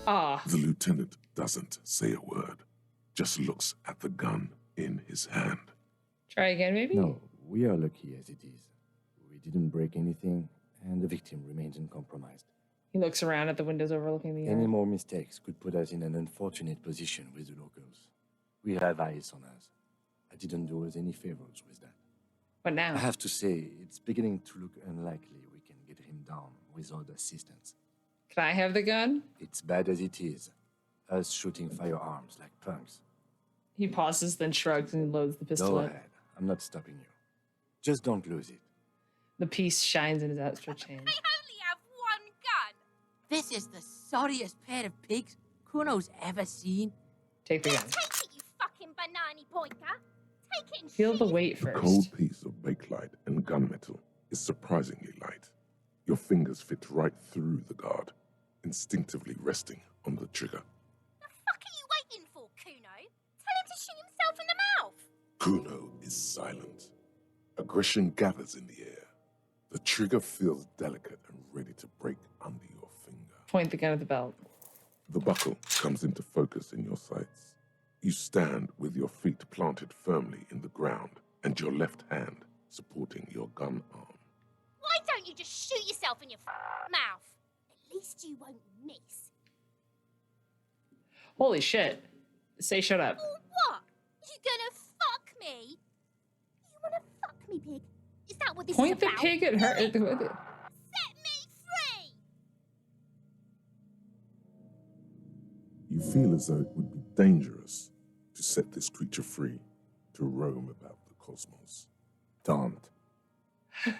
Ah. The lieutenant doesn't say a word, just looks at the gun in his hand. Try again, maybe? No, we are lucky as it is. We didn't break anything, and the victim remains uncompromised. He looks around at the windows overlooking the Any yard. more mistakes could put us in an unfortunate position with the locals. We have eyes on us. I didn't do us any favors with that. But now? I have to say, it's beginning to look unlikely we can get him down without assistance. Can I have the gun? It's bad as it is. Us shooting firearms like punks. He pauses, then shrugs and loads the Go pistol. ahead. I'm not stopping you. Just don't lose it. The piece shines in his outstretched hand. I only have one gun. This is the sorriest pair of pigs Kuno's ever seen. Take the gun. Take it, you fucking banana pointer. Take it and Feel the shoot. weight The first. cold piece of bakelite and gunmetal is surprisingly light. Your fingers fit right through the guard, instinctively resting on the trigger. The fuck are you waiting for, Kuno? Tell him to shoot himself in the mouth. Kuno is silent. Aggression gathers in the air. The trigger feels delicate and ready to break under your finger. Point the gun at the belt. The buckle comes into focus in your sights. You stand with your feet planted firmly in the ground and your left hand supporting your gun arm. Why don't you just shoot yourself in your mouth? At least you won't miss. Holy shit. Say shut up. Or what? You gonna fuck me? You wanna fuck me, pig? Is that what this Point is the about? pig at her. Set me free! You feel as though it would be dangerous to set this creature free to roam about the cosmos. Don't. Do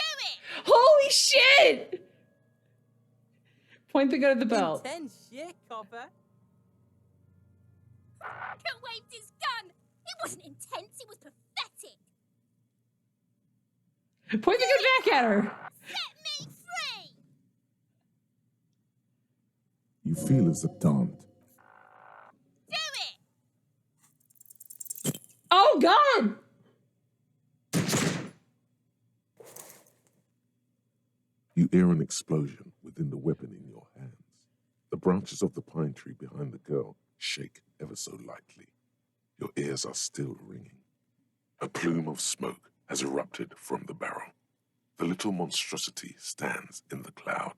it! Holy shit! Point the gun at the belt. Intense shit, copper. Fucker waved his gun. It wasn't intense, it was pathetic. Point the gun back at her. Set me free! You feel as though don't. Do it! Oh, God! You hear an explosion within the weapon in your hands. The branches of the pine tree behind the girl shake ever so lightly. Your ears are still ringing. A plume of smoke has erupted from the barrel. The little monstrosity stands in the cloud.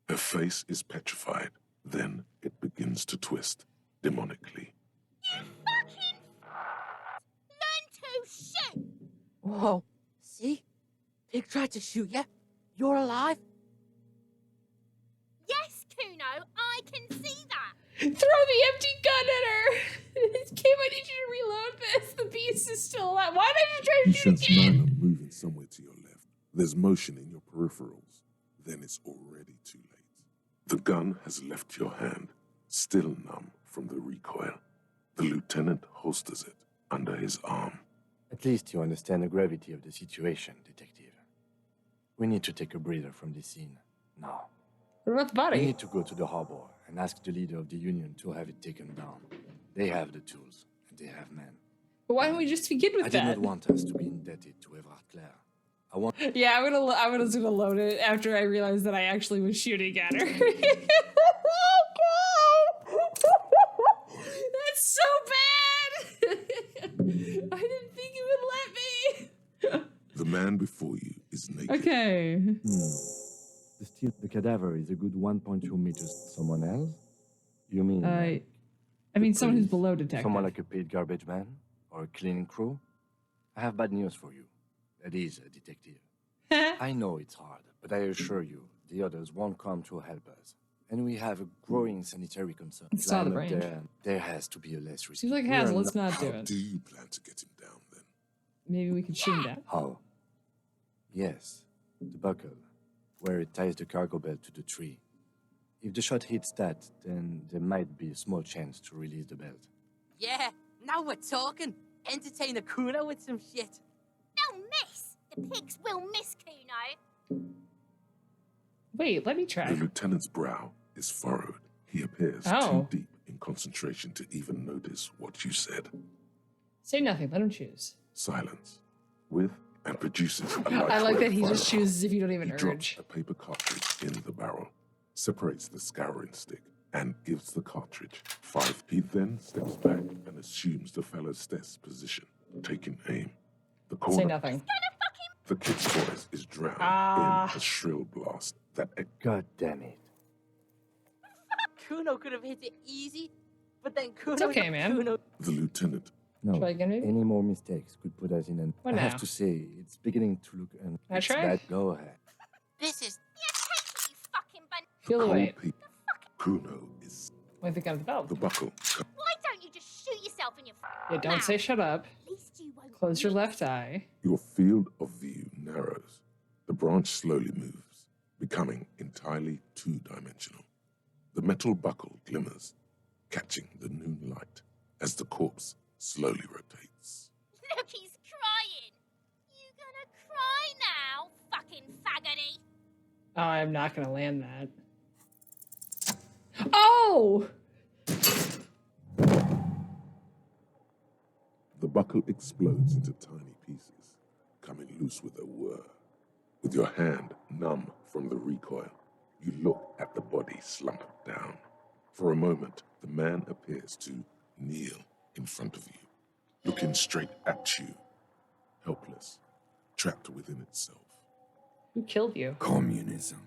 Her face is petrified. Then it begins to twist demonically. You fucking learn to shoot! Whoa. See? Pig tried to shoot you. You're alive? Yes, Kuno, I can see that. Throw the empty gun at her! Kim, I need you to reload this. The beast is still alive. Why did I try You to shoot sense again? Nyla moving somewhere to your left. There's motion in your peripherals. Then it's already too late. The gun has left your hand, still numb from the recoil. The lieutenant holsters it under his arm. At least you understand the gravity of the situation, detective. We need to take a breather from this scene. Now. What about the We body? need to go to the harbor and ask the leader of the Union to have it taken down. They have the tools, and they have men. But why don't we just begin with I that? did not want us to be indebted to Everard Clare. I want... Yeah, I'm just gonna load it after I realized that I actually was shooting at her. That's so bad! I didn't think it would let me. The man before you is naked. Okay. The cadaver is a good 1.2 meters. Someone else? You mean... I mean, someone who's police? below detective. Someone like a paid garbage man? Or a cleaning crew? I have bad news for you. That is a detective. I know it's hard, but I assure you, the others won't come to help us. And we have a growing sanitary concern. It's not a Climb up branch. there has to be a less risky. Seems like We Hazel. are Let's not do How it. do you plan to get him down then? Maybe we could shoot him down. How? Yes, the buckle, where it ties the cargo belt to the tree. If the shot hits that, then there might be a small chance to release the belt. Yeah, now we're talking. Entertain the Kuno with some shit. They'll miss. The pigs will miss Kuno. Wait, let me The try. lieutenant's brow is furrowed. He appears Oh. too deep in concentration to even notice what you said. Say nothing. Let him choose. Silence. With and produces a I like that he lightweight just firearm. chooses if you don't even He urge. drops a paper cartridge in the barrel. separates the scouring stick, and gives the cartridge. 5P then steps back and assumes the fellow's desk position, taking aim. The corner. Say nothing. The kid's voice is drowned in a shrill blast that God damn it. Kuno could have hit it easy, but then Kuno. It's okay, man. Kuno. the lieutenant. No, Try again, maybe? any more mistakes could put us in an... What I now? have to say, it's beginning to look... I it's try? bad. Go ahead. This is. Yeah, take it, you fucking bun. Feel the Cold weight. Pete. Kuno is What do you think of the belt? the buckle. Why don't you just shoot yourself in your Yeah, don't say shut up. At least you won't. Close your miss. left eye. Your field of view narrows. The branch slowly moves, becoming entirely two-dimensional. The metal buckle glimmers, catching the noon light as the corpse slowly rotates. Look, he's crying. You gonna cry now, fucking faggoty? Oh, I'm not gonna land that. Oh! The buckle explodes into tiny pieces, coming loose with a whir. With your hand numb from the recoil, you look at the body slumped down. For a moment, the man appears to kneel in front of you, looking straight at you, helpless, trapped within itself. Who killed you? Communism.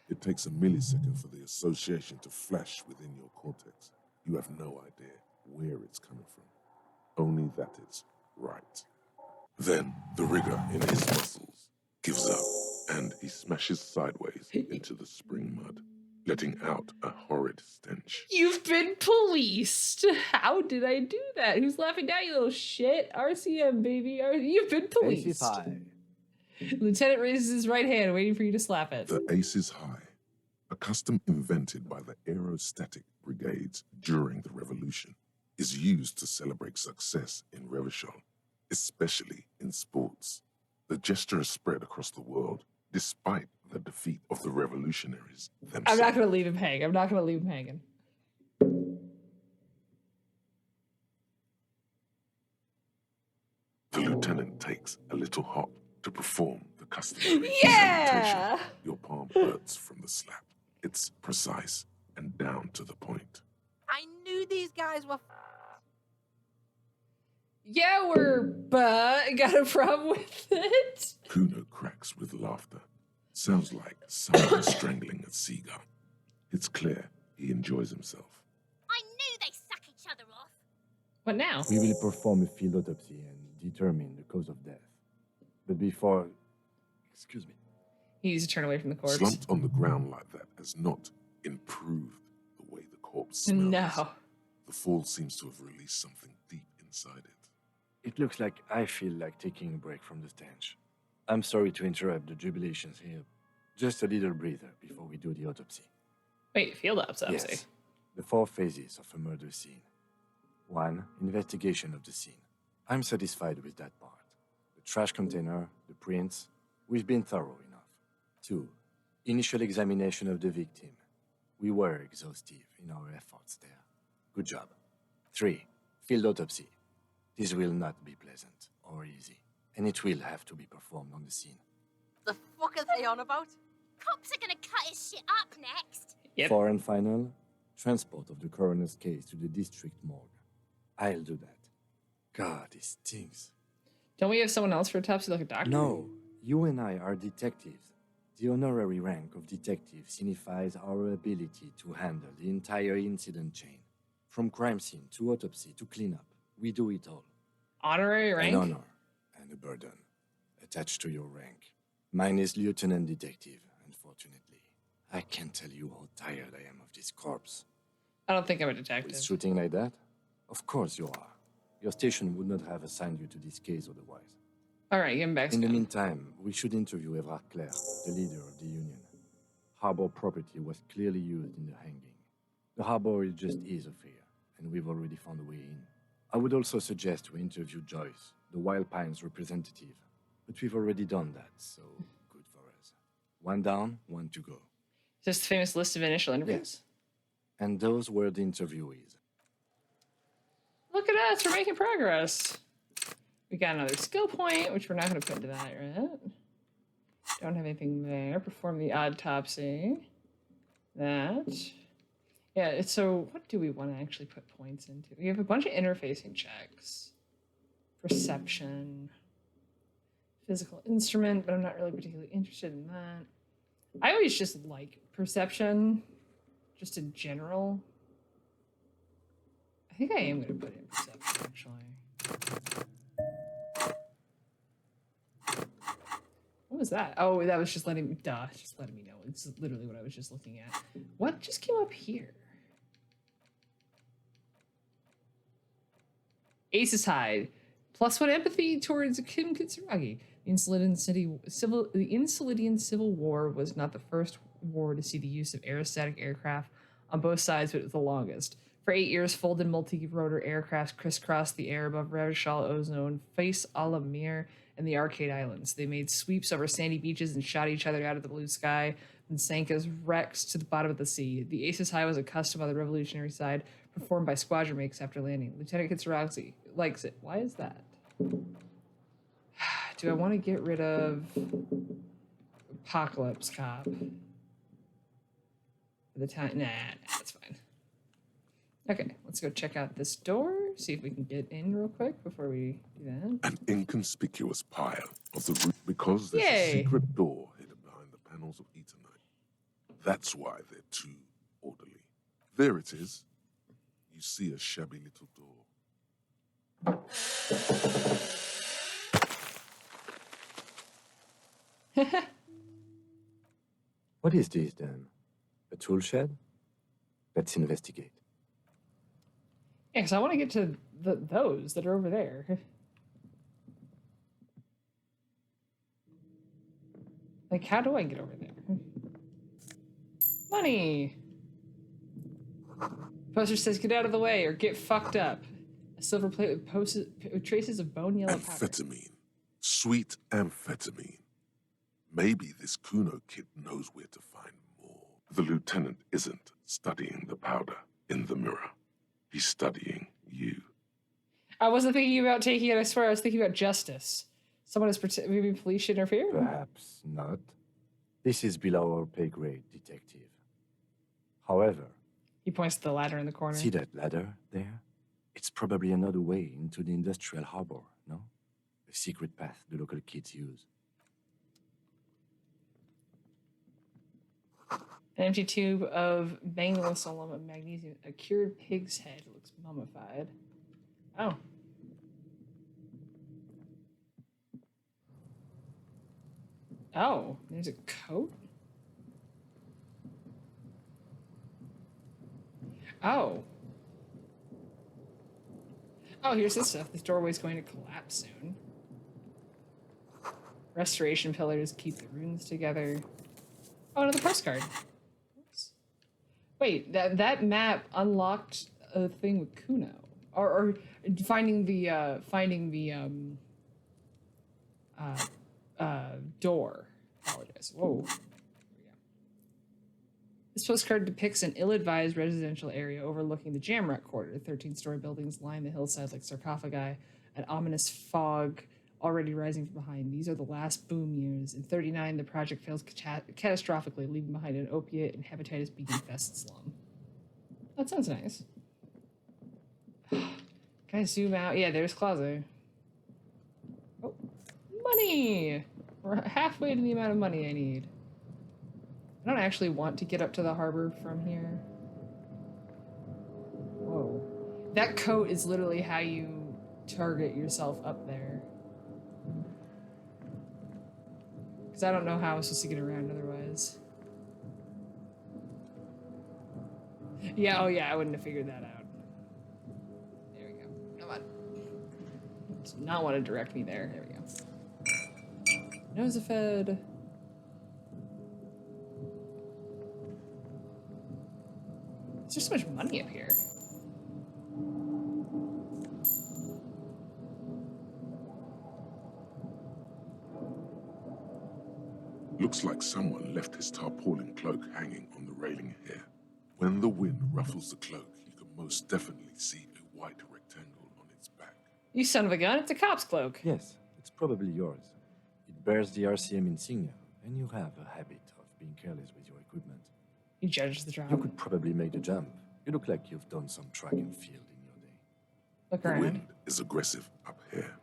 It takes a millisecond for the association to flash within your cortex. You have no idea where it's coming from, only that it's right. Then the rigor in his muscles gives up, and he smashes sideways into the spring mud, letting out a horrid stench. You've been policed. How did I do that? Who's laughing now, you little shit? RCM, baby. You've been policed. AC5. Lieutenant raises his right hand, waiting for you to slap it. The ace is high, a custom invented by the aerostatic brigades during the revolution, is used to celebrate success in Revachol, especially in sports. The gesture is spread across the world, despite the defeat of the revolutionaries themselves. I'm not going to leave him hanging. I'm not going to leave him hanging. The lieutenant takes a little hop to perform the customary Yeah! salutation. Your palm hurts from the slap. It's precise and down to the point. I knew these guys were. Yeah, got a problem with it. Kuno cracks with laughter. Sounds like someone strangling a seagull. It's clear he enjoys himself. I knew they suck each other off. What now? We will perform a field autopsy and determine the cause of death. But before... Excuse me. He needs to turn away from the corpse. Slumped on the ground like that has not improved the way the corpse smells. No. The fall seems to have released something deep inside it. It looks like I feel like taking a break from the stench. I'm sorry to interrupt the jubilations here. Just a little breather before we do the autopsy. Wait, field autopsy. Yes. The 4 phases of a murder scene. 1. Investigation of the scene. I'm satisfied with that part. The trash container, the prints, we've been thorough enough. 2. Initial examination of the victim. We were exhaustive in our efforts there. Good job. 3. Field autopsy. This will not be pleasant or easy, and it will have to be performed on the scene. The fuck are they on about? Cops are gonna cut his shit up next. Yep. 4 and final, transport of the coroner's case to the district morgue. I'll do that. God, this stinks. Don't we have someone else for autopsy, like a doctor? No, you and I are detectives. The honorary rank of detective signifies our ability to handle the entire incident chain. From crime scene to autopsy to cleanup, we do it all. Honorary rank? An honor and a burden attached to your rank. Mine is lieutenant detective, unfortunately. I can't tell you how tired I am of this corpse. I don't think I'm a detective. With shooting like that? Of course you are. Your station would not have assigned you to this case otherwise. All right, give him back. In the meantime, we should interview Evrard Claire, the leader of the union. Harbor property was clearly used in the hanging. The harbor just is a fear, and we've already found a way in. I would also suggest we interview Joyce, the Wild Pines representative, but we've already done that, so good for us. 1 down, 1 to go. Just the famous list of initial interviews? Yes. And those were the interviewees. Look at us, we're making progress. We got another skill point, which we're not going to put into that, right? Don't have anything there. Perform the autopsy. That. Yeah, so what do we want to actually put points into? We have a bunch of interfacing checks. Perception. Physical instrument, but I'm not really particularly interested in that. I always just like perception, just in general. I think I am going to put in perception, actually. What was that? Oh, that was just letting me, just letting me know. It's literally what I was just looking at. What just came up here? Ace's Hide. +1 empathy towards Kim Kitsuragi. The Insulidian Civil War was not the first war to see the use of aerostatic aircraft on both sides, but it was the longest. For 8 years, folded multi-rotor aircraft crisscrossed the air above Revshal Ozone, Face Alamir, and the Arcade Islands. They made sweeps over sandy beaches and shot each other out of the blue sky, and sank as wrecks to the bottom of the sea. The Aces High was a custom on the revolutionary side, performed by squadron mates after landing. Lieutenant Kitsuragi likes it. Why is that? Do I want to get rid of Apocalypse Cop? For the time? Nah, that's fine. Okay, let's go check out this door, see if we can get in real quick before we do that. An inconspicuous pile of the roof because there's Yay. a secret door hidden behind the panels of Eternite. That's why they're too orderly. There it is. You see a shabby little door. What is this then? A tool shed? Let's investigate. Yeah, because I want to get to those that are over there. Like, how do I get over there? Money! Poster says, get out of the way or get fucked up. A silver plate with traces of bone yellow powder. Amphetamine. Sweet amphetamine. Maybe this Kuno kid knows where to find more. The lieutenant isn't studying the powder in the mirror. He's studying you. I wasn't thinking about taking it, I swear. I was thinking about justice. Someone is maybe police should interfere? Perhaps not. This is below our pay grade, detective. However... He points to the ladder in the corner. See that ladder there? It's probably another way into the industrial harbor, no? A secret path the local kids use. An empty tube of manganolum and magnesium. A cured pig's head. Looks mummified. Oh. Oh, there's a coat? Oh. Oh, here's this stuff. This doorway's going to collapse soon. Restoration pillars keep the runes together. Oh, another postcard. Oops. Wait, that map unlocked a thing with Kuno, or finding the door. Apologize. Whoa. This postcard depicts an ill-advised residential area overlooking the Jamrock Quarter. 13-story buildings line the hillside like sarcophagi, an ominous fog already rising from behind. These are the last boom years. In 39, the project fails catastrophically, leaving behind an opiate and hepatitis B-infested slum. That sounds nice. Can I zoom out? Yeah, there's Closet. Oh, money! We're halfway to the amount of money I need. I don't actually want to get up to the harbor from here. Whoa. That coat is literally how you target yourself up there. Because I don't know how I'm supposed to get around otherwise. Yeah, oh yeah, I wouldn't have figured that out. There we go. Come on. Does not want to direct me there. There we go. Nosefed. There's so much money up here. Looks like someone left his tarpaulin cloak hanging on the railing here. When the wind ruffles the cloak, you can most definitely see a white rectangle on its back. You son of a gun, it's a cop's cloak. Yes, it's probably yours. It bears the RCM insignia, and you have a habit of being careless with your equipment. He judges the drop. You could probably make the jump. You look like you've done some track and field in your day. Look The around. wind is aggressive up here.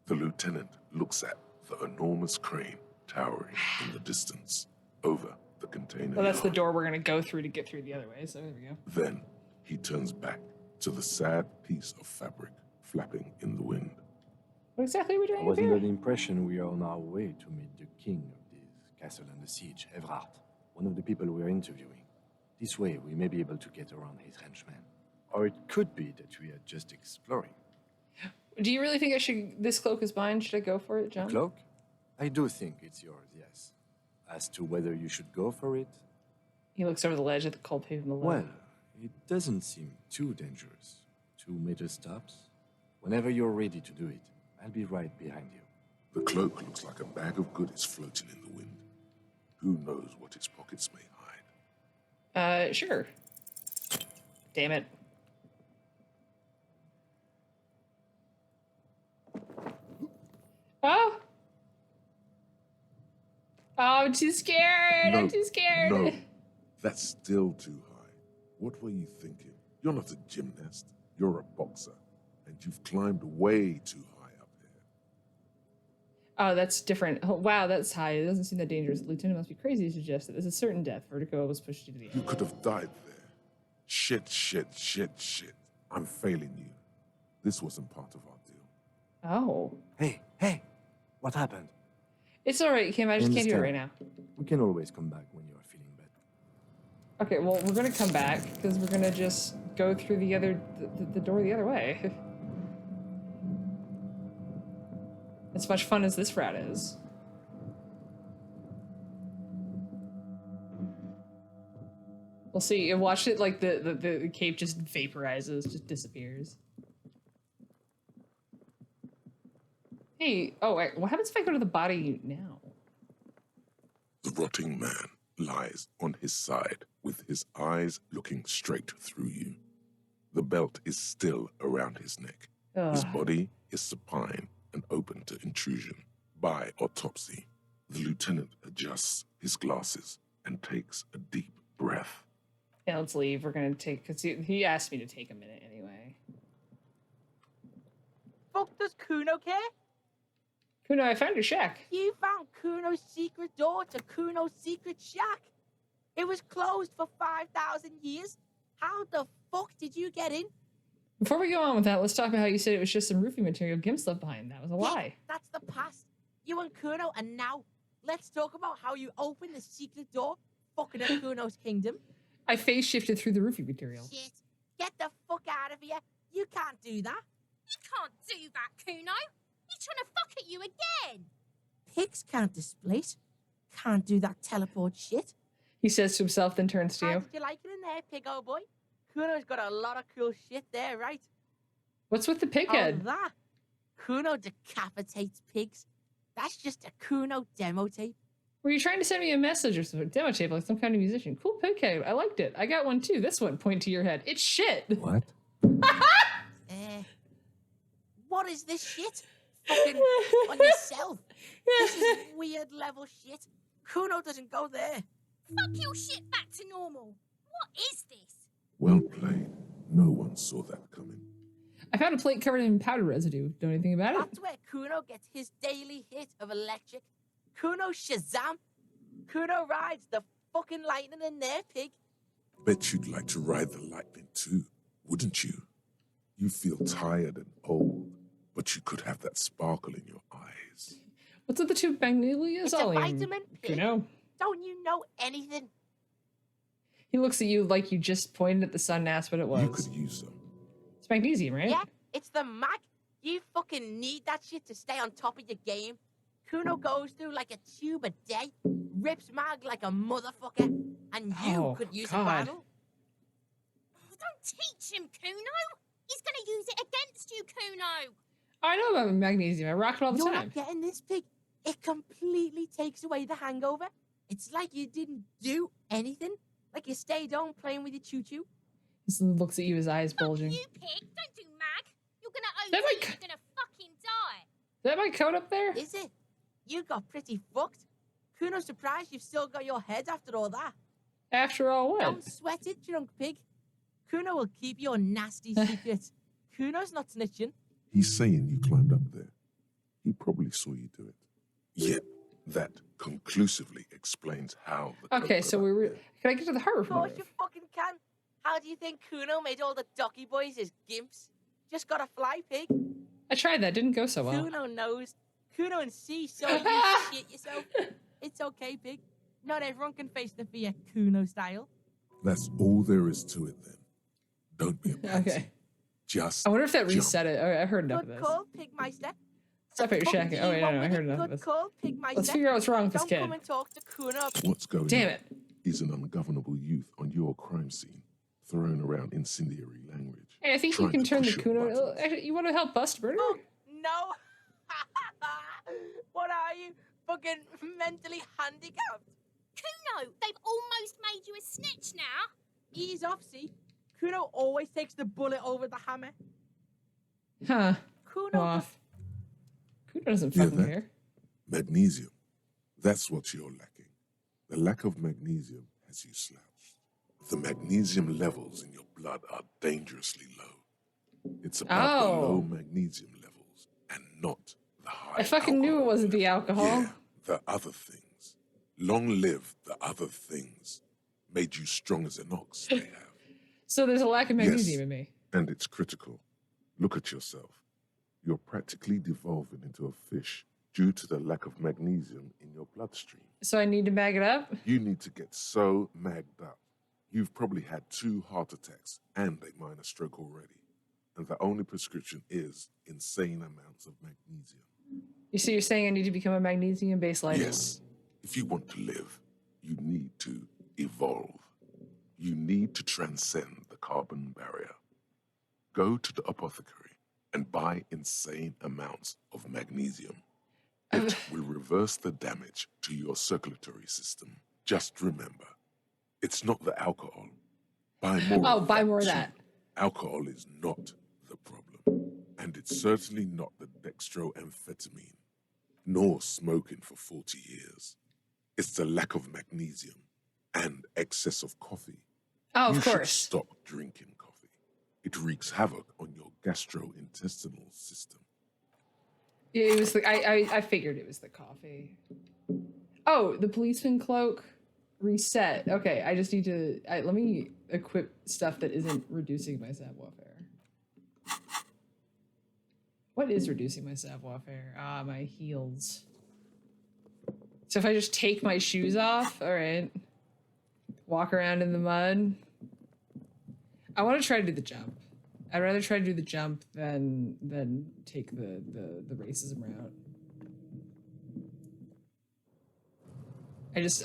The lieutenant looks at the enormous crane towering in the distance over the container Well, that's the yard. door we're gonna go through to get through the other way. So there we go. Then he turns back to the sad piece of fabric flapping in the wind. What exactly are we I doing up was here? under the impression we are on our way to meet the king of this castle under siege, Evrard, one of the people we are interviewing. This way, we may be able to get around his henchmen. Or it could be that we are just exploring. Do you really think I should? This cloak is mine. Should I go for it, John? Cloak? I do think it's yours, yes. As to whether you should go for it, He looks over the ledge at the cold pavement below. well, it doesn't seem too dangerous. 2 meter stops. Whenever you're ready to do it, I'll be right behind you. The cloak looks like a bag of goodies floating in the wind. Who knows what its pockets may hide? Sure. Damn it. Oh! Oh, I'm too scared. I'm too scared. No, that's still too high. What were you thinking? You're not a gymnast. You're a boxer. And you've climbed way too high up here. Oh, that's different. Oh, wow, that's high. It doesn't seem that dangerous. The lieutenant must be crazy to suggest that there's a certain death. Vertigo was pushed you to the You end. could have died there. Shit. I'm failing you. This wasn't part of our deal. Oh. Hey, what happened? It's all right, Kim. I just can't do it right Understand. now. We can always come back when you are feeling better. Okay, well, we're gonna come back because we're gonna just go through the other the door the other way. As much fun as this route is. We'll see. And watch it like the cape just vaporizes, just disappears. Hey, oh wait, what happens if I go to the body now? The rotting man lies on his side with his eyes looking straight through you. The belt is still around his neck. His Ugh. body is supine and open to intrusion. By autopsy, the lieutenant adjusts his glasses and takes a deep breath. Yeah, let's leave. We're gonna take, because he asked me to take a minute anyway. Fuck does Kuno care? Kuno, I found your shack. You found Kuno's secret door to Kuno's secret shack. It was closed for 5,000 years. How the fuck did you get in? Before we go on with that, let's talk about how you said it was just some roofing material Gimps left behind. That was a lie. That's the past. You and Kuno, and now let's talk about how you opened the secret door fucking at Kuno's kingdom. I phase shifted through the roofing material. Shit. Get the fuck out of here. You can't do that. You can't do that, Kuno. He's trying to fuck at you again. Pigs can't displace. Can't do that teleport shit. He says to himself, then turns to How you. did you like it in there, pig old boy? Kuno's got a lot of cool shit there, right? What's with the pig Oh, head? that. Kuno decapitates pigs. That's just a Kuno demo tape. Were you trying to send me a message or some demo tape like some kind of musician? Cool pig head. I liked it. I got one too. This one, point to your head. It's shit. What? What is this shit? Fucking on yourself. This is weird level shit. Kuno doesn't go there. Fuck your shit back to normal. What is this? Well played. No one saw that coming. I found a plate covered in powder residue. Know anything about it? That's where Kuno gets his daily hit of electric. Kuno Shazam. Kuno rides the fucking lightning in there, pig. Bet you'd like to ride the lightning too, wouldn't you? You feel tired and old, but you could have that sparkle in your eyes. What's with the two magnolias? It's a vitamin, pig. Kuno. Don't you know anything? He looks at you like you just pointed at the sun and asked what it was. You could use some. It's magnesium, right? Yeah, it's the mag. You fucking need that shit to stay on top of your game. Kuno goes through like a tube a day, rips mag like a motherfucker, and you Oh, could use God. a battle. Oh, don't teach him, Kuno. He's going to use it against you, Kuno. I know about magnesium. I rock it all the You're time. not getting this, pig. It completely takes away the hangover. It's like you didn't do anything. Like you stayed home playing with your choo-choo. He looks at you, his eyes Fuck bulging. you, pig. Don't do mag. You're going to That OD. might- You're going to fucking die. Is that my coat up there? Is it? You got pretty fucked. Kuno's surprised you've still got your head after all that. After all, what? Don't sweat it, drunk pig. Kuno will keep your nasty secret. Kuno's not snitching. He's saying you climbed up there. He probably saw you do it. Yet, that conclusively explains how the Okay, code so got we up were. there. Can I get to the harbor Of from the course you roof? fucking can. How do you think Kuno made all the docky boys his gimps? Just gotta fly, pig. I tried that. Didn't go so well. Kuno knows. Kuno and C saw you shit yourself. It's okay, pig. Not everyone can face the fear Kuno style. That's all there is to it then. Don't be a pansy. Okay. Just I wonder if that jump. reset it. All right, I heard enough Good of this. call, Pigmeister. Stop it, you're shacking. Oh, wait, no, I heard enough of Good this. call, Pigmeister. Let's figure out what's wrong with this Don't kid. come and talk to Kuno. What's going Damn on it. is an ungovernable youth on your crime scene, throwing around incendiary language. Hey, I think you trying can to turn the push your Kuno. buttons. Actually, you want to help bust murder? Oh, no. What are you? Fucking mentally handicapped? Kuno, they've almost made you a snitch now. Ease off, see? Kuno always takes the bullet over the hammer. Huh. Kuno. Off. Kuno doesn't Hear fucking that? care. Magnesium. That's what you're lacking. The lack of magnesium has you slouched. The magnesium levels in your blood are dangerously low. It's about the Oh. low magnesium levels and not the high. I fucking knew it alcohol wasn't the level. alcohol. Yeah, the other things. Long live the other things. Made you strong as an ox, they have. So there's a lack of magnesium Yes. in me. And it's critical. Look at yourself. You're practically devolving into a fish due to the lack of magnesium in your bloodstream. So I need to bag it up? You need to get so magged up. You've probably had 2 heart attacks and a minor stroke already. And the only prescription is insane amounts of magnesium. You see, you're saying I need to become a magnesium-based life? Yes, if you want to live, you need to evolve. You need to transcend the carbon barrier. Go to the apothecary and buy insane amounts of magnesium. It will reverse the damage to your circulatory system. Just remember, it's not the alcohol. Buy more. Oh, of buy that more of too. that. Alcohol is not the problem. And it's certainly not the dextroamphetamine, nor smoking for 40 years. It's the lack of magnesium and excess of coffee. Oh, You of should course. stop drinking coffee. It wreaks havoc on your gastrointestinal system. It was the, I figured it was the coffee. Oh, the policeman cloak reset. Okay, I just need to let me equip stuff that isn't reducing my savoir-faire. What is reducing my savoir-faire? Ah, my heels. So if I just take my shoes off, all right. Walk around in the mud. I want to try to do the jump. I'd rather try to do the jump than take the racism route.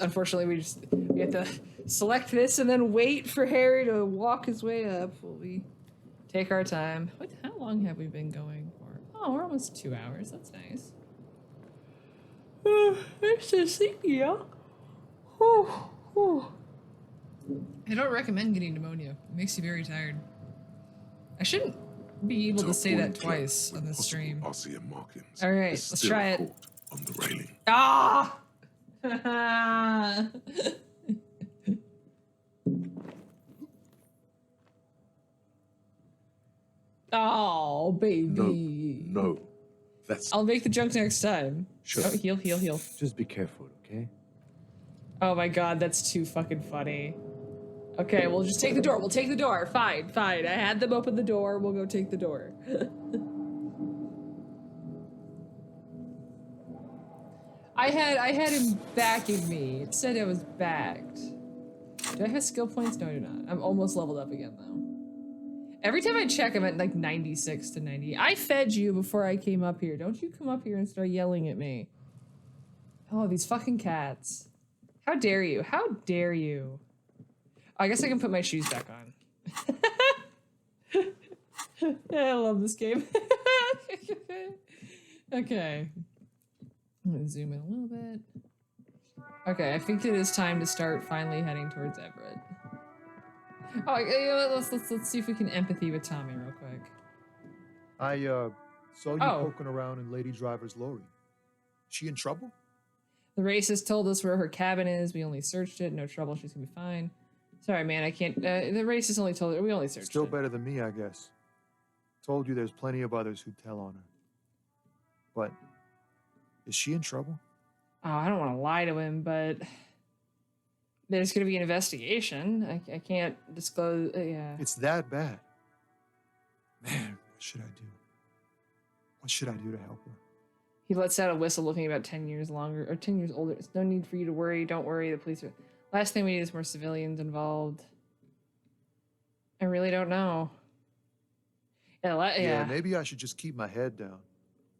Unfortunately we have to select this and then wait for Harry to walk his way up while we take our time. How long have we been going for? Oh, we're almost 2 hours. That's nice. I'm so sleepy, y'all. I don't recommend getting pneumonia. It makes you very tired. I shouldn't be able to say that twice on this stream. RCM markings. All right, is let's still try it. caught on the railing. Ah! Oh, baby. No. That's I'll make the joke next time. Sure. Oh, heal. Just be careful, okay? Oh my god, that's too fucking funny. Okay, we'll just take the door. We'll take the door. Fine. I had them open the door. We'll go take the door. I had him backing me. It said I was backed. Do I have skill points? No, I do not. I'm almost leveled up again, though. Every time I check, I'm at like 96 to 90. I fed you before I came up here. Don't you come up here and start yelling at me. Oh, these fucking cats. How dare you? How dare you? I guess I can put my shoes back on. I love this game. Okay. I'm gonna zoom in a little bit. Okay, I think it is time to start finally heading towards Everett. Oh, let's see if we can empathy with Tommy real quick. I saw you Oh. poking around in Lady Driver's lorry. She in trouble? The racist told us where her cabin is. We only searched it. No trouble. She's gonna be fine. Sorry, man. I can't. The racist only told her. We only searched Still it. better than me, I guess. Told you there's plenty of others who'd tell on her. But is she in trouble? Oh, I don't want to lie to him, but there's gonna be an investigation. I can't disclose. Yeah. It's that bad. Man, what should I do? What should I do to help her? He lets out a whistle, looking about 10 years longer, or 10 years older. It's no need for you to worry. Don't worry. The police are. Last thing we need is more civilians involved. I really don't know. Yeah. Maybe I should just keep my head down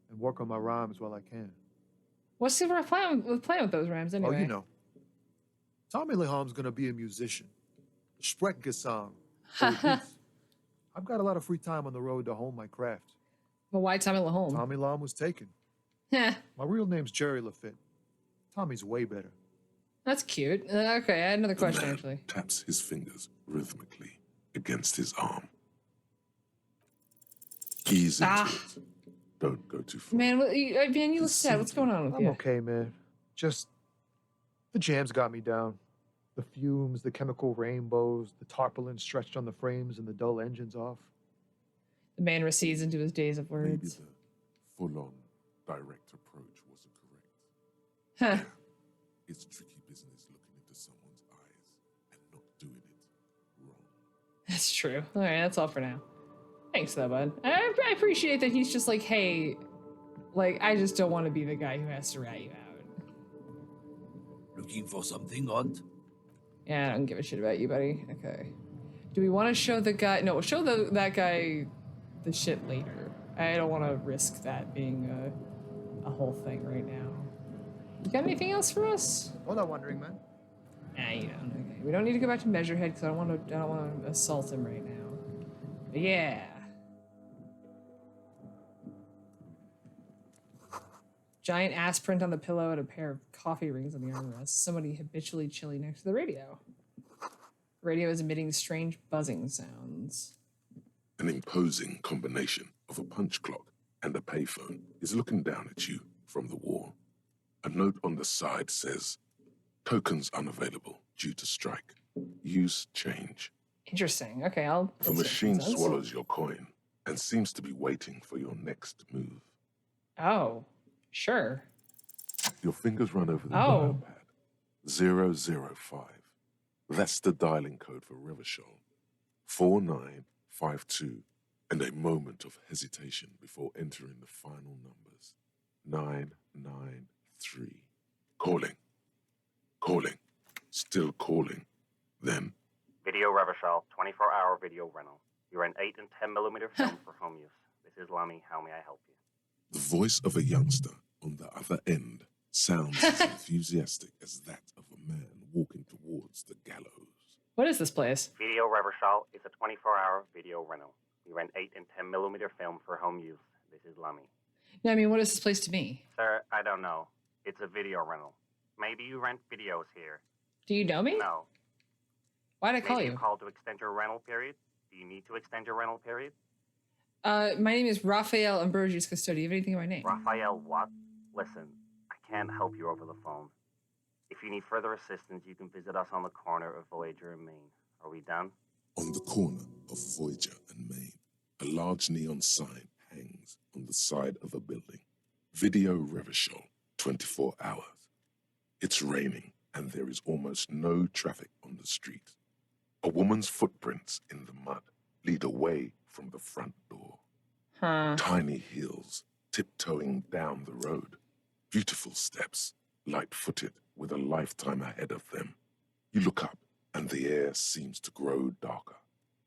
and work on my rhymes while I can. What's the plan with those rhymes anyway? Oh, you know. Tommy Leham's gonna be a musician. Sprechgesang. I've got a lot of free time on the road to hone my craft. But why Tommy Lahome? Tommy Lahm was taken. Yeah. My real name's Jerry Lafitte. Tommy's way better. That's cute. Okay, I had another The question man actually. taps his fingers rhythmically against his arm. Ease into it. Don't go too far. Man, you look sad. What's going on with I'm you? okay, man. Just the jams got me down. The fumes, the chemical rainbows, the tarpaulin stretched on the frames and the dull engines off. The man recedes into his days of Maybe words. the full-on direct approach wasn't correct. Huh. It's tricky business looking into someone's eyes and not doing it wrong. That's true. All right, that's all for now. Thanks, though, bud. I appreciate that he's just like, hey, like, I just don't want to be the guy who has to rat you out. Looking for something odd? Yeah, I don't give a shit about you, buddy. Okay. Do we want to show the guy? No, we'll show that guy the shit later. I don't want to risk that being a whole thing right now. You got anything else for us? What am wondering, man? Nah, you don't. Okay. We don't need to go back to Measurehead because I don't want to assault him right now. But yeah. Giant ass print on the pillow and a pair of coffee rings on the armrest. Somebody habitually chilling next to the radio. The radio is emitting strange buzzing sounds. An imposing combination of a punch clock and a payphone is looking down at you from the wall. A note on the side says, "Tokens unavailable due to strike. Use change." Interesting. Okay, I'll. The machine swallows your coin and seems to be waiting for your next move. Oh, sure. Your fingers run over the Oh. dial pad. 005. That's the dialing code for Revachol. 4952. And a moment of hesitation before entering the final numbers. 993. Calling. Calling. Still calling. Then, Video Revachol, 24-hour video rental. You rent 8 and 10 millimeter film for home use. This is Lamy. How may I help you? the voice of a youngster on the other end sounds as enthusiastic as that of a man walking towards the gallows. What is this place? Video Revachol is a 24-hour video rental. You rent 8 and 10 millimeter film for home use. This is Lamy. No, I mean, what is this place to me? Sir, I don't know. It's a video rental. Maybe you rent videos here. Do you know me? No. Why'd I call Maybe you? you called to extend your rental period. Do you need to extend your rental period? My name is Raphael Ambrosius Custodio. You have anything in my name? Raphael what? Listen, I can't help you over the phone. If you need further assistance, you can visit us on the corner of Voyager and Main. Are we done? On the corner of Voyager and Main, a large neon sign hangs on the side of a building. Video Revachol, 24 hours. It's raining and there is almost no traffic on the street. A woman's footprints in the mud lead away from the front door. Huh. Tiny heels tiptoeing down the road. Beautiful steps, light-footed with a lifetime ahead of them. You look up and the air seems to grow darker.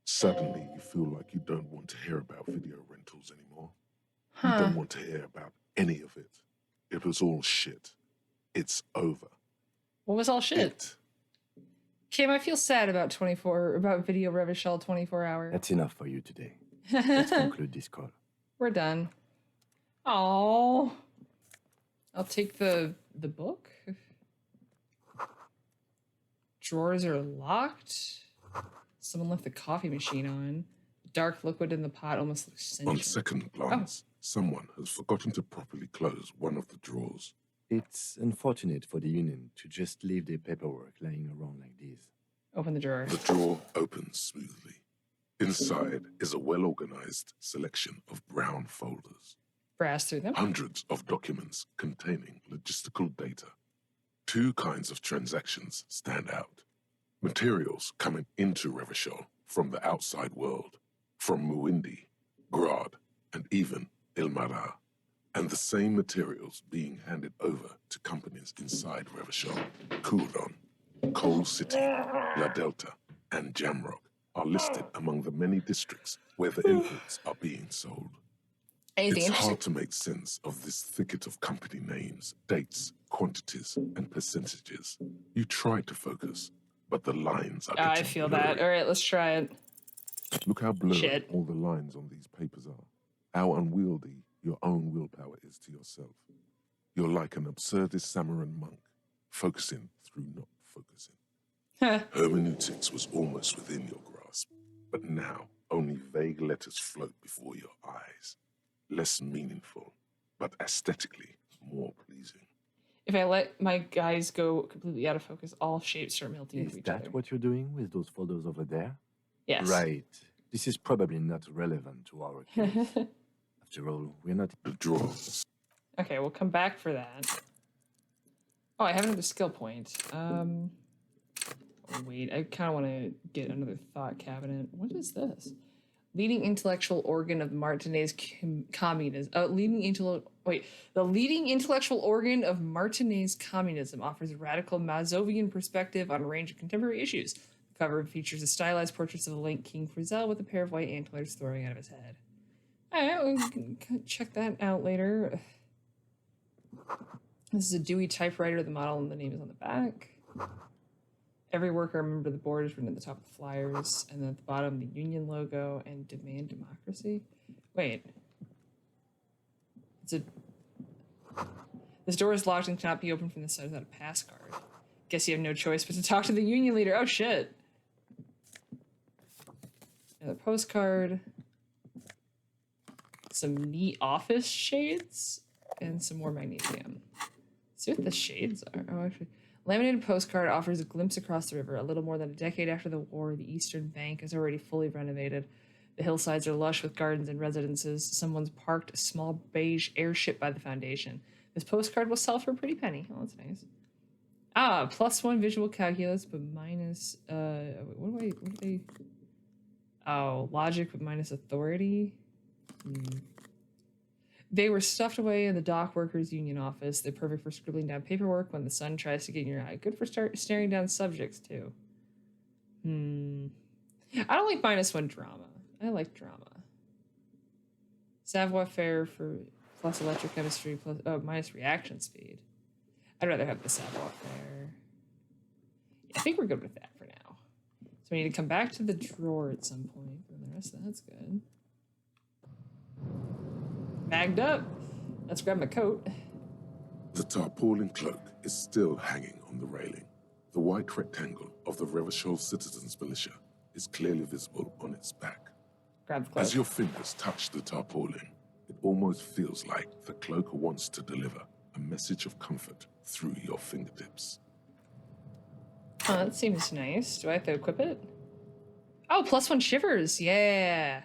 Suddenly you feel like you don't want to hear about video rentals anymore. You don't want to hear about any of it. It was all shit. It's over. What was all shit? It. Kim, I feel sad about Video Revachol 24 hour. That's enough for you today. Let's conclude this call. We're done. Oh, I'll take the book. Drawers are locked. Someone left the coffee machine on. Dark liquid in the pot almost looks On sentient. second glance, someone has forgotten to properly close one of the drawers. It's unfortunate for the Union to just leave their paperwork lying around like this. Open the drawer. The drawer opens smoothly. Inside is a well-organized selection of brown folders. Brass through them. Hundreds of documents containing logistical data. Two kinds of transactions stand out. Materials coming into Revachol from the outside world, from Muindi, Grad, and even Ilmara. And the same materials being handed over to companies inside Revachol, Kuron, Coal City, La Delta, and Jamrock are listed among the many districts where the inputs are being sold. Anything It's interesting? hard to make sense of this thicket of company names, dates, quantities, and percentages. You try to focus, but the lines are getting I feel blurry. that. All right, let's try it. Look how blurry Shit. all the lines on these papers are. How unwieldy your own willpower is to yourself. You're like an absurdist Samaran monk, focusing through not focusing. Hermeneutics was almost within your grasp, but now only vague letters float before your eyes. Less meaningful, but aesthetically more pleasing. If I let my guys go completely out of focus, all shapes start melting into Is each that other. what you're doing with those folders over there? Yes. Right. This is probably not relevant to our case. After all, we're not... The drawer. Okay, we'll come back for that. Oh, I have another skill point. Oh, wait, I kind of want to get another thought cabinet. What is this? Leading intellectual organ of Martinez communism. The leading intellectual organ of Martinez communism offers a radical Mazovian perspective on a range of contemporary issues. The cover features a stylized portrait of the late King Frizzell with a pair of white antlers throwing out of his head. Alright, we can check that out later. This is a Dewey typewriter. The model and the name is on the back. Every worker member of the board is written at the top of the flyers, and then at the bottom, the union logo and demand democracy. Wait. This door is locked and cannot be opened from the side without a pass card. Guess you have no choice but to talk to the union leader. Oh, shit. Another postcard. Some neat office shades, and some more magnesium. Let's see what the shades are. Oh, actually. Laminated postcard offers a glimpse across the river. A little more than a decade after the war, the eastern bank is already fully renovated. The hillsides are lush with gardens and residences. Someone's parked a small beige airship by the foundation. This postcard will sell for a pretty penny. Oh, that's nice. Ah, +1 visual calculus, but minus, what are they? Oh, logic, but minus authority. They were stuffed away in the dock workers' union office. They're perfect for scribbling down paperwork when the sun tries to get in your eye. Good for staring down subjects, too. I don't like -1 drama. I like drama. Savoir faire for plus electrochemistry plus minus reaction speed. I'd rather have the savoir faire. Yeah, I think we're good with that for now. So we need to come back to the drawer at some point, and the rest of that's good. Bagged up. Let's grab my coat. The tarpaulin cloak is still hanging on the railing. The white rectangle of the Revachol Citizens Militia is clearly visible on its back. Grab the cloak. As your fingers touch the tarpaulin, it almost feels like the cloak wants to deliver a message of comfort through your fingertips. Oh, that seems nice. Do I have to equip it? Oh, +1 shivers. Yeah.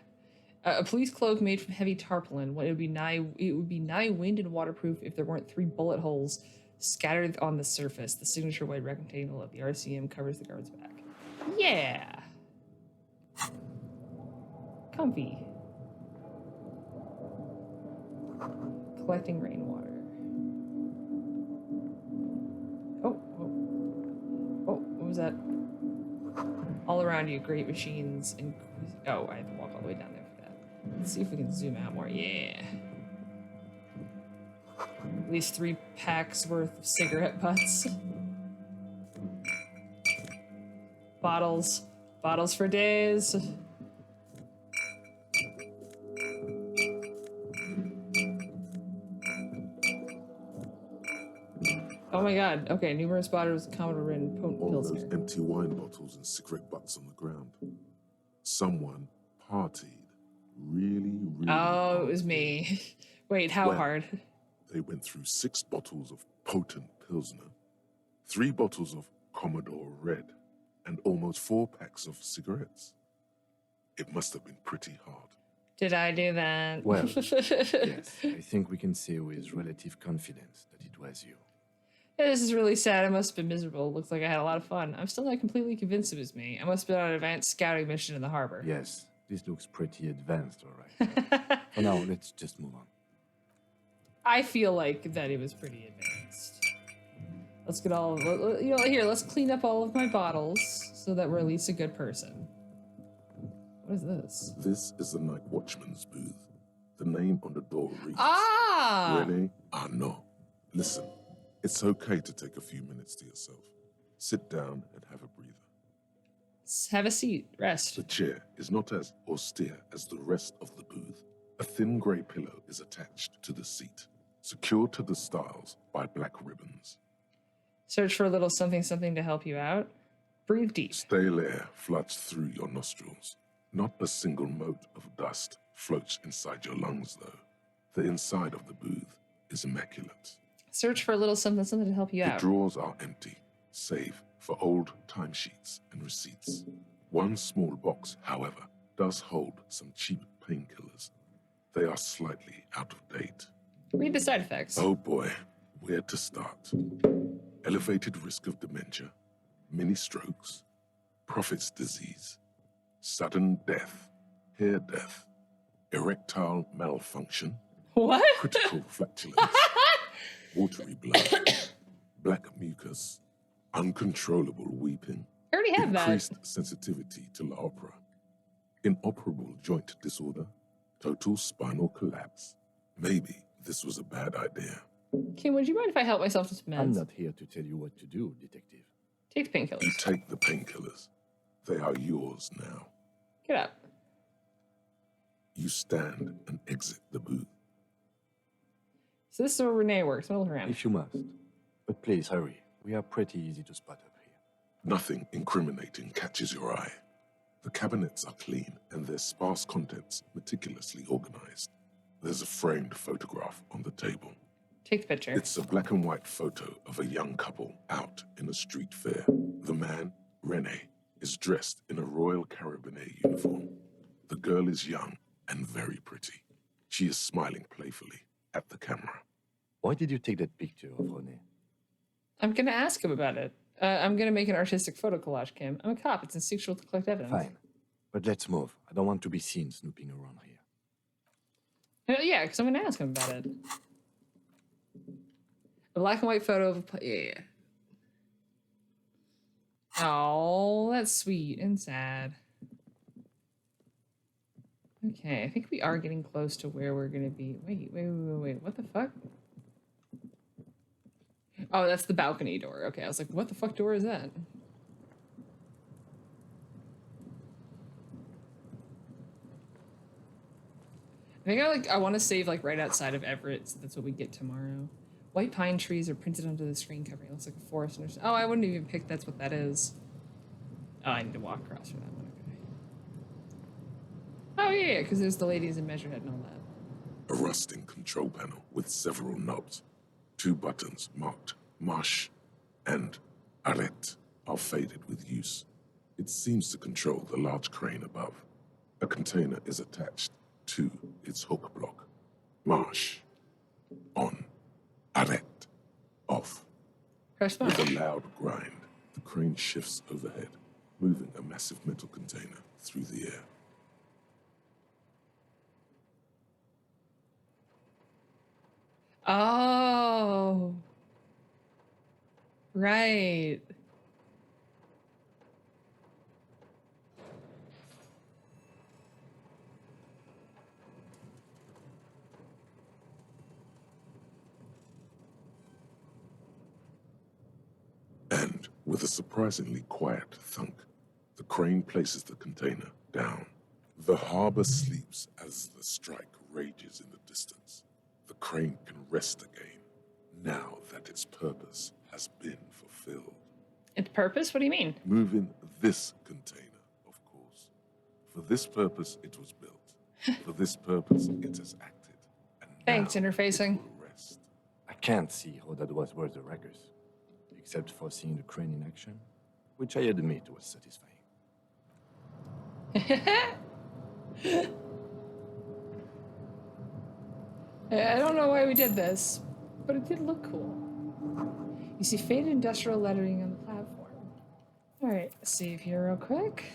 A police cloak made from heavy tarpaulin. It would be nigh wind and waterproof if there weren't 3 bullet holes scattered on the surface. The signature white rectangle of the RCM covers the guard's back. Yeah. Comfy. Collecting rainwater. Oh, what was that? All around you, great machines. Oh, I have to walk all the way down there for that. Let's see if we can zoom out more. Yeah. At least 3 packs worth of cigarette butts. Bottles. Bottles for days. Oh my god. Okay, numerous bottles of Commodore and potent All pills those here. empty wine bottles and cigarette butts on the ground. Someone partied really Oh, it hard. was me. Wait, how Well, hard? they went through 6 bottles of potent Pilsner, 3 bottles of Commodore Red, and almost 4 packs of cigarettes. It must have been pretty hard. Did I do that? Well, yes, I think we can say with relative confidence that it was you. Yeah, this is really sad. I must have been miserable. Looks like I had a lot of fun. I'm still not completely convinced it was me. I must have been on an advanced scouting mission in the harbor. Yes, this looks pretty advanced, all right. For now, let's just move on. I feel like that it was pretty advanced. Let's get all of, you know, here, let's clean up all of my bottles so that we're at least a good person. What is this? This is the night watchman's booth. The name on the door reads... Ah! Rene Arnaud. Listen, it's okay to take a few minutes to yourself. Sit down and have a breather. Have a seat. Rest. The chair is not as austere as the rest of the booth. A thin grey pillow is attached to the seat, secured to the stiles by black ribbons. Search for a little something something to help you out. Breathe deep. Stale air floods through your nostrils. Not a single mote of dust floats inside your lungs, though. The inside of the booth is immaculate. Search for a little something something to help you The out. drawers are empty, save for old timesheets and receipts. One small box, however, does hold some cheap painkillers. They are slightly out of date. Read the side effects. Oh boy, where to start? Elevated risk of dementia, mini strokes, prophet's disease, sudden death, hair death, erectile malfunction, What? critical flatulence, watery blood, black mucus, uncontrollable weeping, I already have that. increased sensitivity to la opera, inoperable joint disorder, total spinal collapse. Maybe this was a bad idea. Kim, would you mind if I help myself to some meds? I'm not here to tell you what to do, detective. Take the You painkillers. take the painkillers. They are yours now. Get up. You stand and exit the booth. So this is where Renee works. I'm gonna look around. If you must. But please hurry. We are pretty easy to spot up here. Nothing incriminating catches your eye. The cabinets are clean and their sparse contents meticulously organized. There's a framed photograph on the table. Take the picture. It's a black and white photo of a young couple out in a street fair. The man, Rene, is dressed in a Royal Carabinieri uniform. The girl is young and very pretty. She is smiling playfully at the camera. Why did you take that picture of René? I'm gonna ask him about it. I'm gonna make an artistic photo collage, Kim. I'm a cop. It's instinctual to collect evidence. Fine. But let's move. I don't want to be seen snooping around here. Yeah, because I'm gonna ask him about it. A black and white photo of a... Yeah. Oh, that's sweet and sad. Okay, I think we are getting close to where we're gonna be. Wait. What the fuck? Oh, that's the balcony door. Okay, I was like, what the fuck door is that? I think I want to save like right outside of Everett, so that's what we get tomorrow. White pine trees are printed onto the screen covering. It looks like a forest. Oh, I wouldn't even pick that's what that is. Oh, I need to walk across for that one. Okay. Oh yeah, because there's the ladies in Measurehead and all that. A rusting control panel with several knobs. 2 buttons marked Marche and Arrête are faded with use. It seems to control the large crane above. A container is attached to its hook block. Marche. On. Arrête. Off. Press With march. a loud grind, the crane shifts overhead, moving a massive metal container through the air. Oh. Right. And, with a surprisingly quiet thunk, the crane places the container down. The harbor sleeps as the strike rages in the distance. The crane can rest again, now that its purpose has been fulfilled. Its purpose? What do you mean? Moving this container, of course. For this purpose, it was built. For this purpose, it has acted. And Thanks, now interfacing. it will rest. can't see how that was worth the records, except for seeing the crane in action, which I admit was satisfying. I don't know why we did this, but it did look cool. You see faded industrial lettering on the platform. Alright, save here real quick.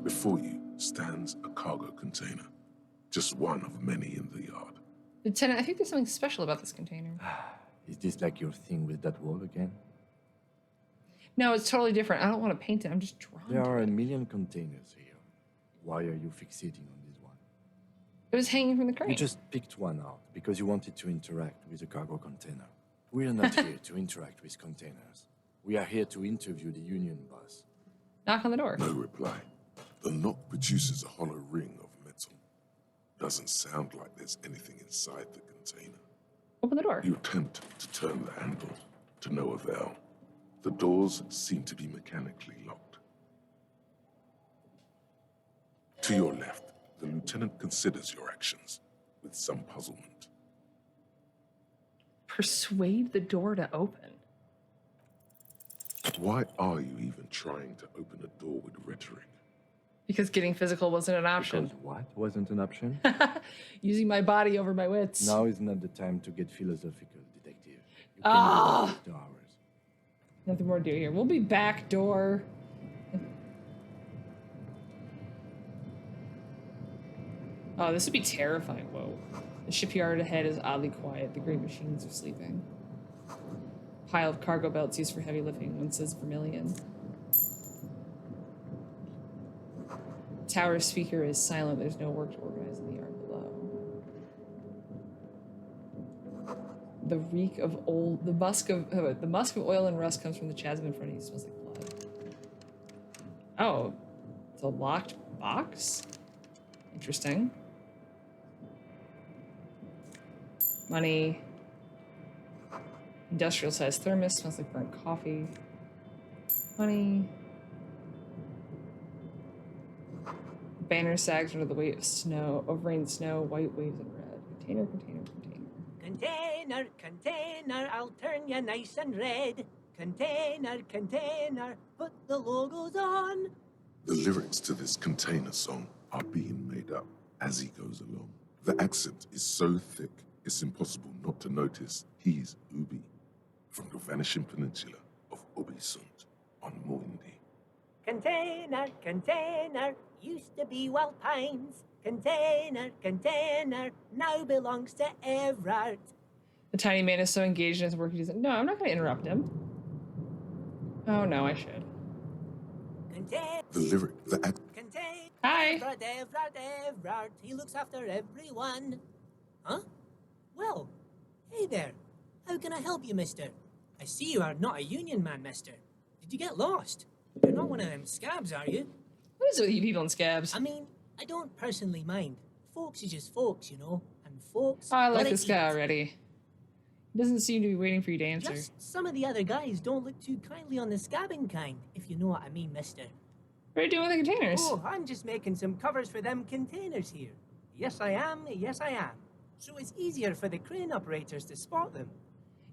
Before you stands a cargo container, just one of many in the yard. Lieutenant, I think there's something special about this container. Is this like your thing with that wall again? No, it's totally different. I don't want to paint it. I'm just drawn There to are a it. million containers here. Why are you fixating on this one? It was hanging from the crane. You just picked one out because you wanted to interact with a cargo container. We're not here to interact with containers. We are here to interview the union boss. Knock on the door. No reply. The knock produces a hollow ring of metal. Doesn't sound like there's anything inside the container. Open the door. You attempt to turn the handle, to no avail. The doors seem to be mechanically locked. To your left, the lieutenant considers your actions with some puzzlement. Persuade the door to open. Why are you even trying to open a door with rhetoric? Because getting physical wasn't an option. Because what wasn't an option? Using my body over my wits. Now is not the time to get philosophical, detective. You can Ah! do that after hours. Nothing more to do here. We'll be back, door. Oh, this would be terrifying. Whoa. The shipyard ahead is oddly quiet. The great machines are sleeping. Pile of cargo belts used for heavy lifting. One says vermilion. Tower speaker is silent. There's no work to organize in the yard below. The reek of old, the musk of oil and rust comes from the chasm in front of you. It smells like blood. Oh, it's a locked box. Interesting. Money. Industrial sized thermos, smells like burnt coffee. Money. Banner sags under the weight of snow, of rain, snow, white waves and red. Container, container, container. Container, container, I'll turn you nice and red. Container, container, put the logos on. The lyrics to this container song are being made up as he goes along. The accent is so thick, it's impossible not to notice he's Ubi, from the vanishing peninsula of Ubisunt on Muindi. Container, container, used to be Wild Pines. Container, container, now belongs to Everard. The tiny man is so engaged in his work he doesn't. No, I'm not going to interrupt him. Oh no, I should. Container, The lyric, the act. container. Hi. Everard, Everard, Everard, he looks after everyone. Huh? Well, hey there. How can I help you, mister? I see you are not a union man, mister. Did you get lost? You're not one of them scabs, are you? What is it with you people in scabs? I mean, I don't personally mind. Folks is just folks, you know? And folks... Oh, I like gotta this guy eat. already. He doesn't seem to be waiting for you to answer. Just some of the other guys don't look too kindly on the scabbing kind, if you know what I mean, mister. What are you doing with the containers? Oh, I'm just making some covers for them containers here. Yes, I am. Yes, I am. So it's easier for the crane operators to spot them.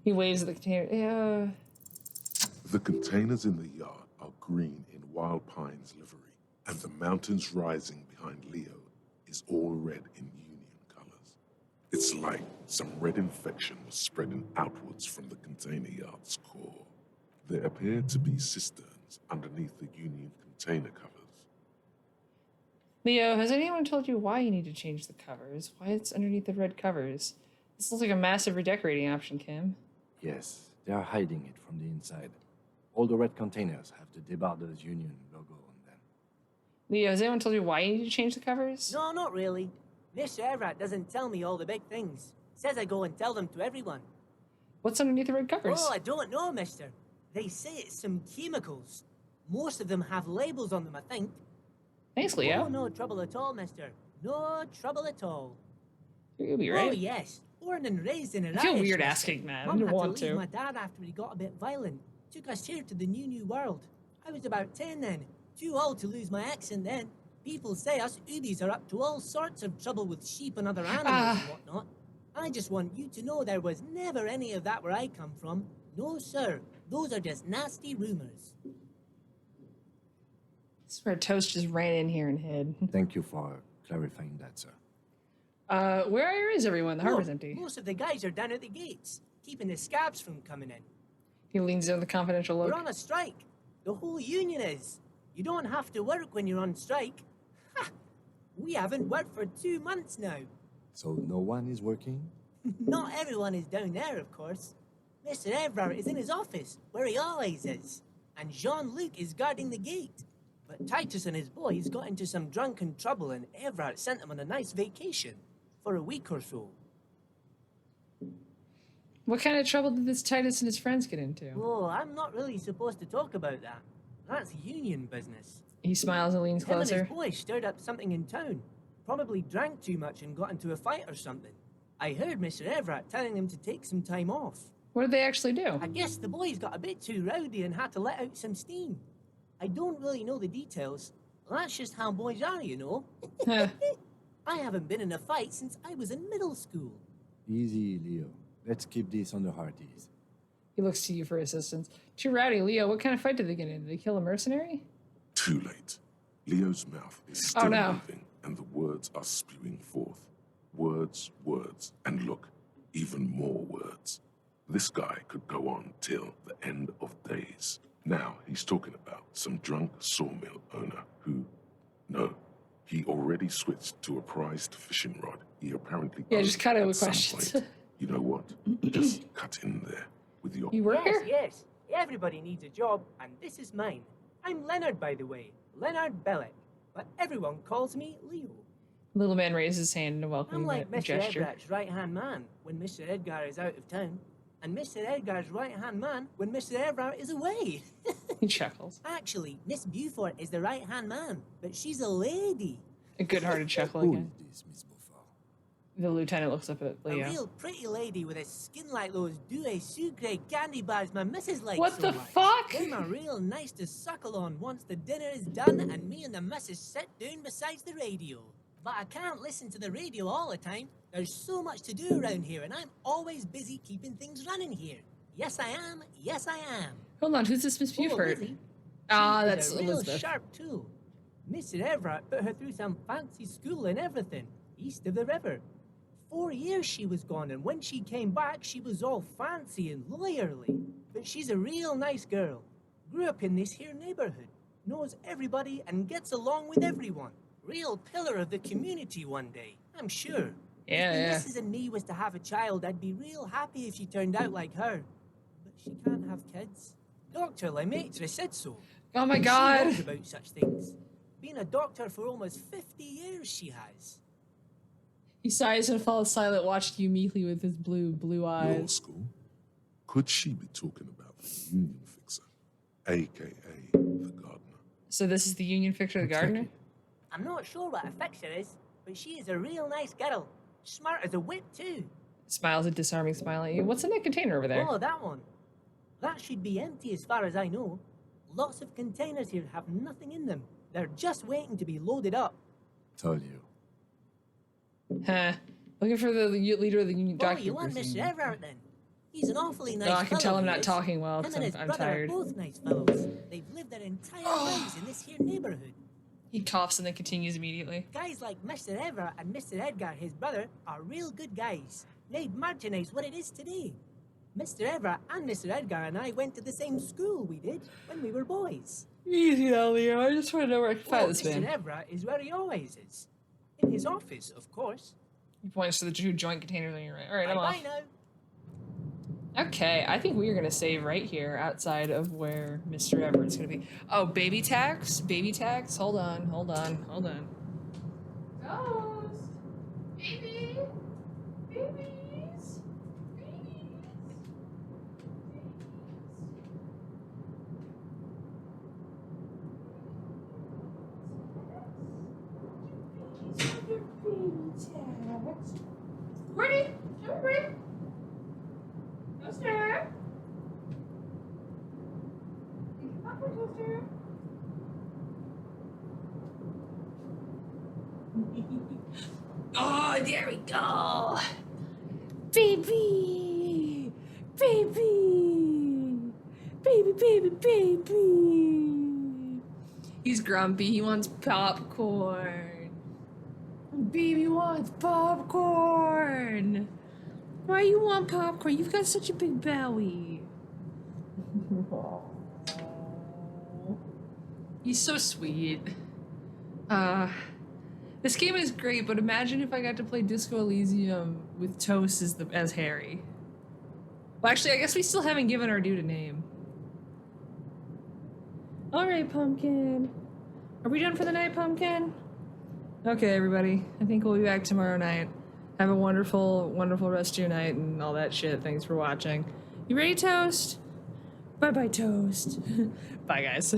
He waves at the container. Yeah. The containers in the yard are green in Wild Pine's livery, and the mountains rising behind Leo is all red in Union colors. It's like some red infection was spreading outwards from the container yard's core. There appear to be cisterns underneath the Union container covers. Leo, has anyone told you why you need to change the covers? Why it's underneath the red covers? This looks like a massive redecorating option, Kim. Yes, they are hiding it from the inside. All the red containers have the Debarders Union logo on them. Leo, has anyone told you why you need to change the covers? No, not really. Miss Everett doesn't tell me all the big things. Says I go and tell them to everyone. What's underneath the red covers? Oh, I don't know, mister. They say it's some chemicals. Most of them have labels on them, I think. Thanks, Leo. Oh, no trouble at all, mister. No trouble at all. You'll be Oh, right. yes. Born and raised in a I feel Irish, weird mister. asking that. I Mum didn't had want to leave to. my dad after he got a bit violent. Took us here to the new world. I was about 10 then. Too old to lose my accent then. People say us Ubis are up to all sorts of trouble with sheep and other animals and whatnot. I just want you to know there was never any of that where I come from. No, sir. Those are just nasty rumors. This is where Toast just ran in here and hid. Thank you for clarifying that, sir. Where is everyone? The harbor's Look, empty. most of the guys are down at the gates, keeping the scabs from coming in. He leans in with a confidential look. We're on a strike. The whole union is. You don't have to work when you're on strike. Ha! We haven't worked for 2 months now. So no one is working? Not everyone is down there, of course. Mr. Everard is in his office, where he always is. And Jean-Luc is guarding the gate. But Titus and his boys got into some drunken trouble and Everard sent them on a nice vacation. For a week or so. What kind of trouble did this Titus and his friends get into? Oh, I'm not really supposed to talk about that. That's union business. He smiles and leans Him and closer. his boys stirred up something in town. Probably drank too much and got into a fight or something. I heard Mr. Everett telling them to take some time off. What did they actually do? I guess the boys got a bit too rowdy and had to let out some steam. I don't really know the details. That's just how boys are, you know. I haven't been in a fight since I was in middle school. Easy, Leo. Let's keep this on the hearties. He looks to you for assistance. Too rowdy, Leo. What kind of fight did they get in? Did they kill a mercenary? Too late. Leo's mouth is still no. moving, and the words are spewing forth. Words, words, and look, even more words. This guy could go on till the end of days. Now he's talking about some drunk sawmill owner who, no, he already switched to a prized fishing rod. He apparently just cut it at with some questions. point. You know what? Just cut in there with your... You work here? Yes. Everybody needs a job, and this is mine. I'm Leonard, by the way. Leonard Bellick. But everyone calls me Leo. Little man raises his hand in a I'm welcoming like Mr. gesture. Everett's right-hand man when Mr. Edgar is out of town, and Mr. Edgar's right-hand man when Mr. Everett is away. He chuckles. Actually, Miss Beaufort is the right-hand man, but she's a lady. A good-hearted chuckle Who again. is this, Miss Beaufort? The lieutenant looks up at A Leo. real pretty lady with a skin like those douce sucre candy bars my missus likes What so the much. fuck? Them are real nice to suckle on once the dinner is done and me and the missus sit down beside the radio. But I can't listen to the radio all the time. There's so much to do around here, and I'm always busy keeping things running here. Yes, I am. Yes, I am. Hold on, who's this Miss Oh, Beaufort? Lizzie. Ah, She is that's a real Elizabeth. sharp tool. Mr. Everett put her through some fancy school and everything, east of the river. 4 years she was gone, and when she came back, she was all fancy and lawyerly. But she's a real nice girl. Grew up in this here neighborhood, knows everybody and gets along with everyone. Real pillar of the community one day, I'm sure. Yeah, If the yeah. missus and me was to have a child, I'd be real happy if she turned out like her. But she can't have kids. Dr. Lemaitre said so. Oh my She god. knows about such things. Been a doctor for almost 50 years, she has. He sighs and falls silent, watching you meekly with his blue Your eyes. school? Could she be talking about the union fixer, a.k.a. the gardener? So this is the union fixer, the gardener? I'm not sure what a fixer is, but she is a real nice girl. Smart as a whip, too. Smiles a disarming smile at you. What's in that container over there? Oh, that one. That should be empty as far as I know. Lots of containers here have nothing in them. They're just waiting to be loaded up. Told you. Huh. Looking for the leader of the union Oh, document. you want Mr. Everett then? He's an awfully nice No, I can fellow, tell I'm he not is. talking well Him because and his I'm brother tired. are both nice fellows. They've lived their entire lives in this here neighborhood. He coughs and then continues immediately. Guys like Mr. Everett and Mr. Edgar, his brother, are real good guys. Made Martinez what it is today. Mr. Everett and Mr. Edgar and I went to the same school we did when we were boys. Easy now, Leo. I just want to know where I can find Well, this Mr. man. Everett is where he always is. In his office, of course. He points to the two joint containers on your right. All right, I'm Bye-bye off. now. Okay, I think we are going to save right here outside of where Mr. Everett's going to be. Oh, baby tax? Baby tax? Hold on. Ghost! Baby! Babies! Ready? Ready? Toaster! Toaster! Oh, there we go. Baby! Baby! Baby, baby, baby! He's grumpy. He wants popcorn. Baby wants popcorn. Why you want popcorn? You've got such a big belly. He's so sweet. This game is great, but imagine if I got to play Disco Elysium with Toast as Harry. Well, actually, I guess we still haven't given our dude a name. All right, Pumpkin. Are we done for the night, Pumpkin? Okay, everybody. I think we'll be back tomorrow night. Have a wonderful, wonderful rest of your night and all that shit. Thanks for watching. You ready, Toast? Bye-bye, Toast. Bye, guys.